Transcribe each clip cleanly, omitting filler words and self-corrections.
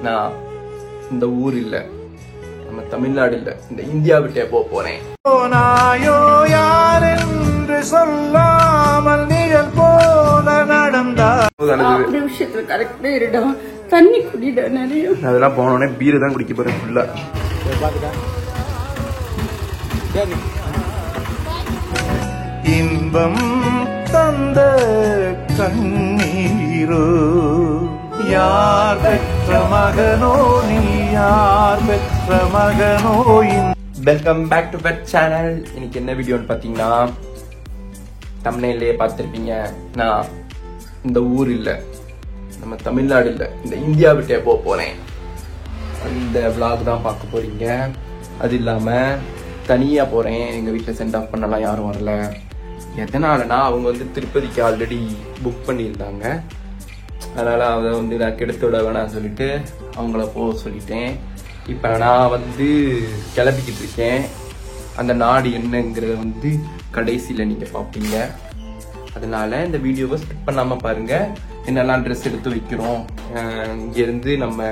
நான் இந்த ஊர் இல்ல, நம்ம தமிழ்நாடு இல்ல, இந்த இந்தியா விட்டே போறேன். சொல்லாமல் நிழல் போல நடந்தா விஷயத்துல கரெக்டா இருடா. தண்ணி குடிடா நிறைய. அதெல்லாம் போனோடனே பீர் தான் குடிக்க போறேன் ஃபுல்லா. இன்பம் தந்த கண்ணீரோ யார் பெற்ற மகனோ நீ யார் பெற்ற மகனோ. Welcome back to pet channel. இன்னைக்கு என்ன வீடியோன்னு பாத்தீங்கன்னா, தம்ப்நெயிலே பார்த்திருப்பீங்க. நான் இந்த ஊர் இல்ல, நம்ம தமிழ்நாடு இல்ல, இந்த இந்தியா விட்டே போறேன். அந்த vlog தான் பார்க்க போறீங்க. அது இல்லாம தனியா போறேன். எங்க வீட்டுல சென்ட் ஆஃப் பண்ணலாம் யாரும் வரல. எதனாலனா அவங்க வந்து திருப்பதிக்கு ஆல்ரெடி புக் பண்ணியிருந்தாங்க. அதனால அதை வந்து நான் கெடுத்து விட வேணாம்னு சொல்லிட்டு அவங்கள போக சொல்லிட்டேன். இப்ப நான் வந்து கிளம்பிக்கிட்டு இருக்கேன். அந்த நாடு என்னங்கிறத வந்து கடைசியில நீங்க பாப்பீங்க. அதனால இந்த வீடியோவை ஸ்கிப் பண்ணாம பாருங்க. என்னெல்லாம் ட்ரெஸ் எடுத்து வைக்கிறோம், இங்க இருந்து நம்ம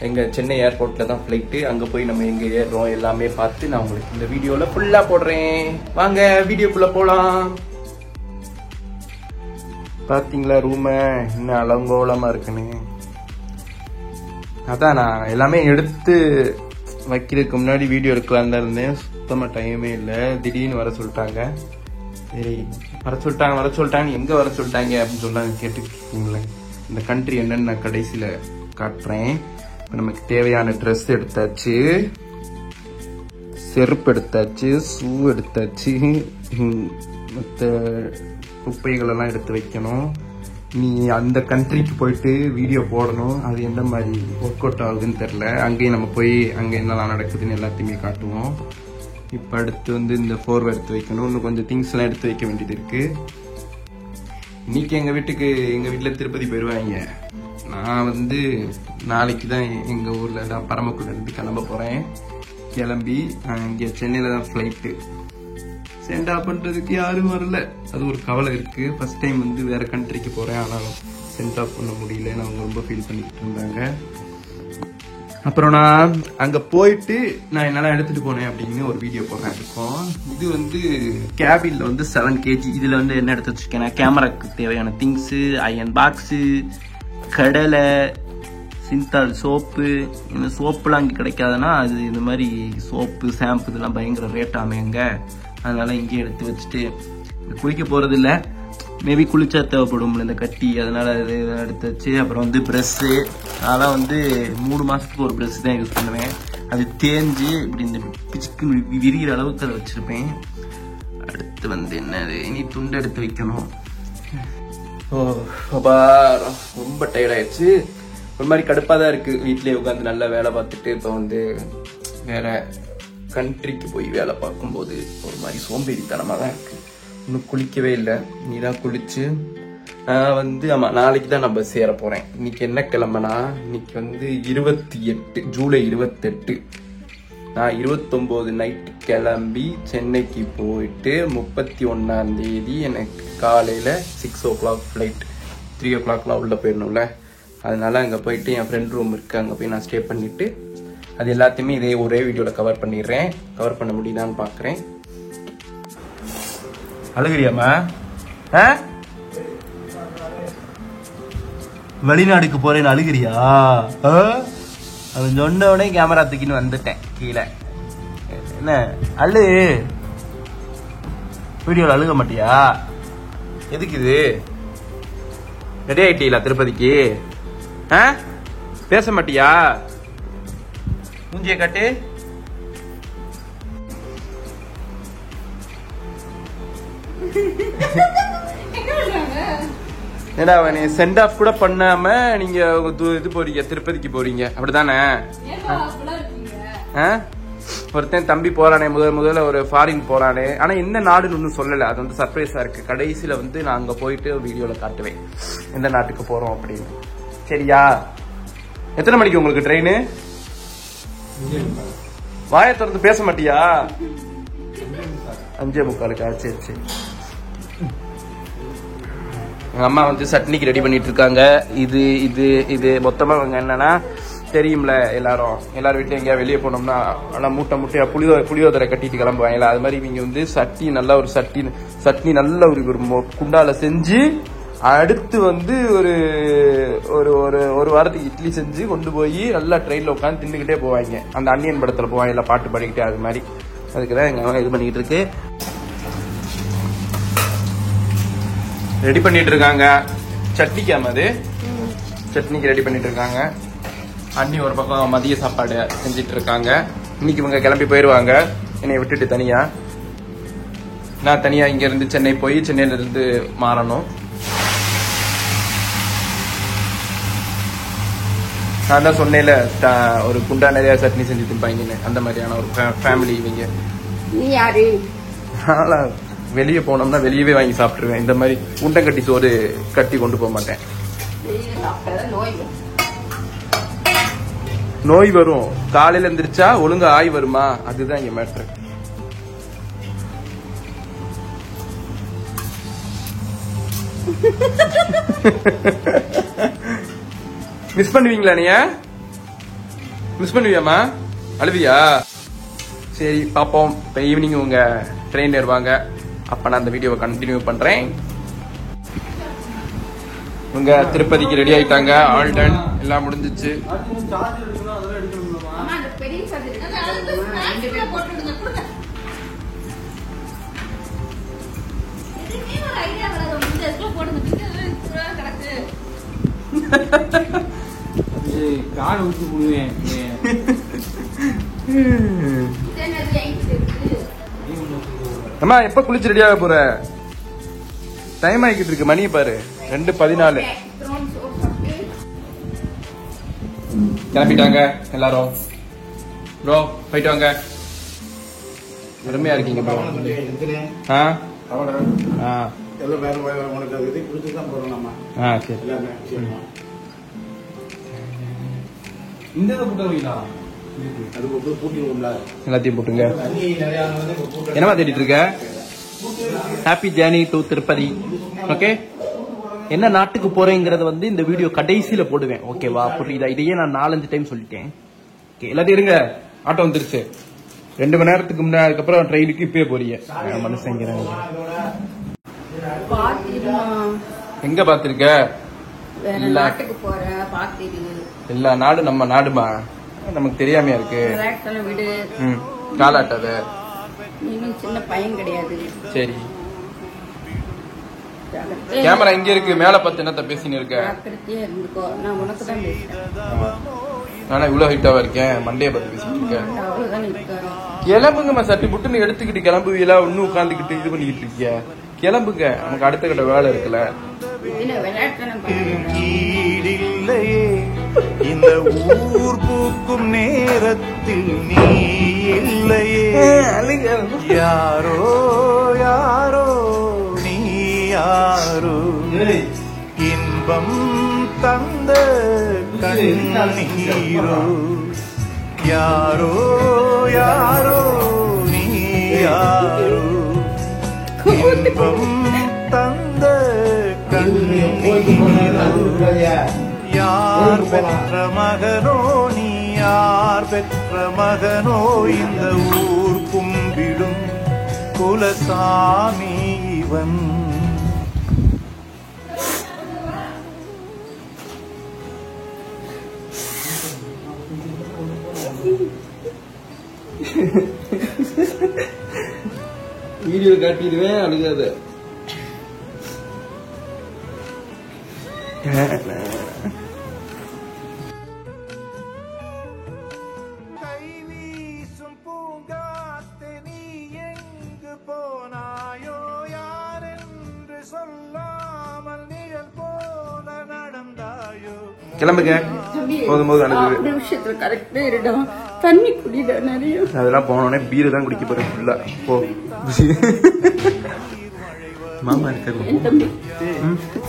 எங்க சென்னை ஏர்போர்ட்ல தான் ஃபிளைட்டு, அங்க போய் நம்ம எங்க ஏறுறோம் எல்லாமே பார்த்து நான் உங்களுக்கு இந்த வீடியோல ஃபுல்லா போடுறேன். வாங்க வீடியோக்குள்ள போலாம். பாத்தீங்களா ரூம என்ன அலங்கோலமா இருக்குன்னு. அதான் நான் எல்லாமே எடுத்து வைக்கிறதுக்கு முன்னாடி வீடியோ எடுக்கலான்னு தான் இருந்தேன். சுத்தமா டைமே இல்லை. திடீர்னு வர சொல்லிட்டாங்க. சரி வர சொல்லிட்டாங்க எங்க வர சொல்லிட்டாங்க அப்படின்னு சொன்னாங்க. கேட்டுக்கீங்களேன். இந்த கண்ட்ரி என்னன்னு நான் கடைசியில காட்டுறேன். இப்போ நமக்கு தேவையான ட்ரெஸ் எடுத்தாச்சு, செருப்பு எடுத்தாச்சு, ஷூ எடுத்தாச்சு, மற்ற குப்பைகள் எல்லாம் எடுத்து வைக்கணும். நீ அந்த கண்ட்ரிக்கு போயிட்டு வீடியோ போடணும். அது எந்த மாதிரி ஒர்க் அவுட் ஆகுதுன்னு தெரியல. அங்கேயும் நம்ம போய் அங்கே என்னெல்லாம் நடக்குதுன்னு எல்லாத்தையுமே காட்டுவோம். இப்போ அடுத்து வந்து இந்த ஃபோர்வை எடுத்து வைக்கணும். இன்னும் கொஞ்சம் திங்ஸ் எல்லாம் எடுத்து வைக்க வேண்டியது இருக்கு. இன்னைக்கு எங்க வீட்டுல திருப்பதி போயிடுவாங்க. நான் வந்து நாளைக்கு தான் எங்க ஊர்ல தான் பரமக்குடில இருந்து கிளம்ப போறேன். கிளம்பி இங்க சென்னையில தான் ஃபிளைட்டு. சென்ட் ஆஃப் பண்றதுக்கு யாரும் வரல. அது ஒரு கவலை இருக்கு. ஃபர்ஸ்ட் டைம் வந்து வேற கண்ட்ரிக்கு போறேன். ஆனாலும் சென்ட் ஆஃப் பண்ண முடியலன்னு அவங்க ரொம்ப ஃபீல் பண்ணிட்டு இருந்தாங்க. அப்புறம் நான் அங்க போயிட்டு நான் என்னெல்லாம் எடுத்துட்டு போனேன் அப்படின்னு ஒரு வீடியோ போடுறேன் இருக்கும். இது வந்து கேபின்ல வந்து 7 kg. இதுல வந்து என்ன எடுத்து வச்சிருக்கேன்னா, கேமராக்கு தேவையான திங்ஸ், அயன் பாக்ஸு, கடலை, சிந்தால் சோப்பு. இந்த சோப்புலாம் அங்கே கிடைக்காதுன்னா அது இந்த மாதிரி சோப்பு ஷாம்பு இதெல்லாம் பயங்கர ரேட் ஆமையங்க. அதனால இங்கே எடுத்து வச்சுட்டு குளிக்க போறது இல்லை, மேபி குளிச்சா தேவைப்படும் இந்த கட்டி. அதனால அது எடுத்து வச்சு, அப்புறம் வந்து ப்ரெஷ்ஷு. அதெல்லாம் வந்து 3 மாசத்துக்கு ஒரு ப்ரெஷ் தான் யூஸ் பண்ணுவேன். அது தேஞ்சு இப்படி இந்த பிச்சுக்கு விரிகிற அளவுக்கு அதை வச்சிருப்பேன். அடுத்து வந்து என்னது, இனி துண்டு எடுத்து வைக்கணும். ரொம்ப டயர்டாயிடுச்சு. ஒரு மாதிரி கடுப்பாக தான் இருக்கு. வீட்டிலேயே உட்காந்து நல்லா வேலை பார்த்துட்டு இப்போ வந்து வேற கண்ட்ரிக்கு போய் வேலை பார்க்கும்போது ஒரு மாதிரி சோம்பேறித்தனமாக தான் இருக்கு. இன்னும் குளிக்கவே இல்லை. நீ தான் குளிச்சு நான் வந்து நாளைக்கு தான் நான் பஸ் ஏற போறேன். இன்னைக்கு என்ன கிழமைனா, இன்னைக்கு வந்து 28 ஜூலை 28. நான் 29 நைட்டு கிளம்பி சென்னைக்கு போயிட்டு 31ஆம் தேதி எனக்கு காலையில 6 o'clock ஃபிளைட். 3 o'clockலாம் உள்ள போயிடணும்ல. அதனால அங்கே போயிட்டு என் ஃப்ரெண்ட் ரூம் இருக்கு, அங்கே போய் நான் ஸ்டே பண்ணிட்டு அது எல்லாத்தையுமே இதே ஒரே வீடியோவில் கவர் பண்ணிடுறேன். கவர் பண்ண முடியுதான்னு பார்க்குறேன். அழுகிறியாமா? வெளிநாடுக்கு போறேன்னு அழுகிறியா? அவன் சொன்ன உடனே கேமரா தூக்கின்னு வந்துட்டேன் கீழே. என்ன அழு, வீடியோவில் அழுக மாட்டியா? எதுக்கு இது? ரெடி ஆயிட்டீங்களா திருப்பதிக்கு? பேச மாட்டியா? மூஞ்சிய காட்டு. ஏடா நீ சென்ட் ஆஃப் கூட பண்ணாம நீங்க இது போறீங்க, திருப்பதிக்கு போறீங்க அப்படிதானே? ஒருத்தன் தம்பி போறானே, முதல்ல ஒரு ஃபாரின் போறானே. ஆனா என்ன நாடுன்னு ஒன்னும் சொல்லல. அது வந்து சர்ப்ரைஸா இருக்கு. கடைசியில வந்து நான் அங்க போயிட்டு வீடியோல காட்டுவேன் எந்த நாட்டுக்கு போறோம் அப்படின்னு. சரியா? எத்தனை மணிக்கு உங்களுக்கு ட்ரெயின்? வாயை திறந்து பேச மாட்டியா? 5:45. சரி சரி. எங்க அம்மா வந்து சட்னிக்கு ரெடி பண்ணிட்டு இருக்காங்க. இது இது இது மொத்தமா என்னன்னா தெரியும்ல எல்லாரும் வீட்லயும் எங்கேயா வெளியே போனோம்னா ஆனா மூட்டையா புளியோதரை கட்டிட்டு கிளம்புவாங்களா, அது மாதிரி இவங்க வந்து சட்னி நல்ல ஒரு குண்டால செஞ்சு அடுத்து வந்து ஒரு வாரத்துக்கு இட்லி செஞ்சு கொண்டு போய் நல்லா ட்ரெயின்ல உட்காந்து தின்னுக்கிட்டே போவாங்க. அந்த அன்னியன் படத்துல போவாங்க பாட்டு பாடிக்கிட்டே, அது மாதிரி. அதுக்குதான் எங்க இது பண்ணிக்கிட்டு இருக்கு, ரெடி பண்ணிட்டு இருக்காங்க. சட்னிக்காம அது சட்னிக்கு ரெடி பண்ணிட்டு இருக்காங்க. அண்ணி ஒரு பக்கம் மதிய சாப்பாடு செஞ்சிட்டு இருக்காங்க. இன்னைக்கு இவங்க கிளம்பி போயிருவாங்க என்னை விட்டுட்டு தனியா. நான் தனியா இங்க இருந்து சென்னை போய் சென்னையில இருந்து மாறணும். நான் தான் சொன்னேன்ல ஒரு குண்டா நிறைய சட்னி செஞ்சு திம்பாங்கன்னு, அந்த மாதிரியான ஒரு ஃபேமிலி இவங்க. வெளியே போனோம்னா வெளியவே வாங்கி சாப்பிட்டுருவேன். இந்த மாதிரி உண்டை கட்டி சோறு கட்டி கொண்டு போக மாட்டேன். நோய் வரும். காலையில எந்திரிச்சா ஒழுங்கா ஆய் வருமா, அதுதான் இங்க மேட்ரு. மிஸ் பண்ணுவீங்களா? நீ மிஸ் பண்ணுவியாமா? அழுவியா? சரி பாப்போம். இப்ப ஈவினிங் உங்க ட்ரெயின் ஏறுவாங்க, அப்ப நான் அந்த வீடியோவை கண்டினியூ பண்றேன். உங்க திருப்பதிக்கு ரெடி ஆயிட்டாங்க, ஆல் டன், எல்லாம் முடிஞ்சிச்சு. கால் ஊற்றி போடுவேன். அம்மா எப்ப குளிச்சு ரெடியாக போற? டைம் ஆகிக்கிட்டு இருக்கு, மணி பாரு 2:14. கிளம்பிட்டாங்க எல்லாரும். ப்ரோ போயிட்டு வாங்க. அருமையா இருக்கீங்க ப்ரோ. எல்லாத்தையும் போட்டுங்க. என்னவா தேடிட்டு இருக்க? Happy journey to Tirupati. Okay, என்ன நாட்டுக்கு போறேங்கிறத வந்து இந்த வீடியோ கடைசியில போடுவேன். ஓகேவா? புரியுதா? இதையே நான் 4-5 டைம் சொல்லிட்டேன். ஓகே, எல்லாத்தையும் இருங்க. ஆட்டோ வந்துருச்சு. 2 மணி நேரத்துக்கு முன்னாடி, அதுக்கப்புறம் ட்ரெயினுக்கு இப்பயே போறீங்க. மனுஷங்கிறேன். எங்க பாத்திருக்க? எல்லா நாடு நம்ம நாடுமா, நமக்கு தெரியாமையா இருக்கு. காலாட்டாத. சின்ன பையன் கிடையாது. சரி, கேமரா இங்க இருக்கு, மேல பார்த்து என்னத்த பேசின்னு இருக்க? நானா இவ்வளவு ஹைட்டாவா இருக்கேன்? மண்டைய பார்த்து பேசிட்டு இருக்கேன். கிளம்புங்கம்மா, சட்டி புட்டுன்னு எடுத்துக்கிட்டு கிளம்புவீங்களா? இன்னும் உட்காந்துக்கிட்டு இது பண்ணிக்கிட்டு இருக்கியா? கிளம்புங்க, நமக்கு அடுத்த கட்ட வேலை இருக்குல்ல. இந்த ஊர் பூக்கும் நேரத்தில் நீ இல்லையே, யாரோ யாரோ நீ யாரோ, இன்பம் தந்த கண்ணீரோ, யாரோ யாரோ நீ யாரோ, இன்பம் தந்த கண்ணீரோ, யார் பெற்ற மகனோ நீ, யார் பெற்ற மகனோ, இந்த ஊர் கும்பிடும் குலசாமி இவன். வீடியோ காட்டிடுவேன், அழுகாத. கைவீசும் பூங்காத்து நீ எங்கு போனாயோ, யாரென்று சொல்லாமல் நிழல் போல நடந்தாயோ. கிளம்புங்க, போதும் போது அனுப்புது விஷயத்துல கரெக்டா இருடா. தண்ணி குடிடா நிறைய. அதெல்லாம் போனோடனே பீரு தான் குடிக்க போறேன் ஃபுல்லா. போ மாமா இருக்காரு.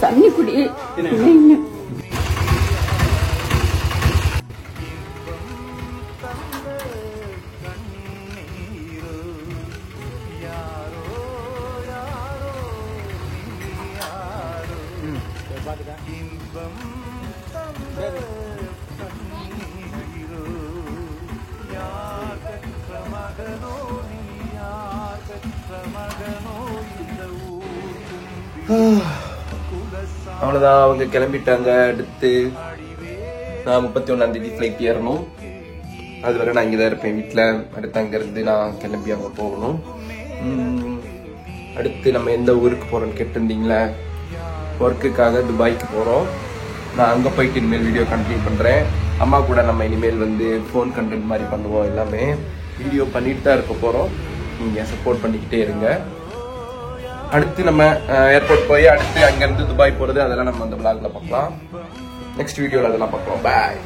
தண்ணி குடி. அவ்வளோதான், அவங்க கிளம்பிட்டாங்க. அடுத்து நான் 31ஆம் தேதி ஃப்ளைட் ஏறணும். அது வரை நான் இங்கே தான் இருப்பேன் வீட்டில். அடுத்து அங்கேருந்து நான் கிளம்பி அங்கே போகணும். அடுத்து நம்ம எந்த ஊருக்கு போகிறோன்னு கேட்டிருந்தீங்களே, ஒர்க்குக்காக துபாய்க்கு போகிறோம். நான் அங்கே போயிட்டு இனிமேல் வீடியோ கண்டினியூ பண்ணுறேன். அம்மா கூட நம்ம இனிமேல் வந்து ஃபோன் கண்டென்ட் மாதிரி பண்ணுவோம். எல்லாமே வீடியோ பண்ணிட்டு தான் இருக்க போகிறோம். நீங்கள் சப்போர்ட் பண்ணிக்கிட்டே இருங்க. அடுத்து நம்ம ஏர்போர்ட் போய் அடுத்து அங்கேருந்து துபாய் போகிறது அதெல்லாம் நம்ம அந்த vlogல பார்க்கலாம். நெக்ஸ்ட் வீடியோவில் அதெல்லாம் பார்க்கலாம். பாய்.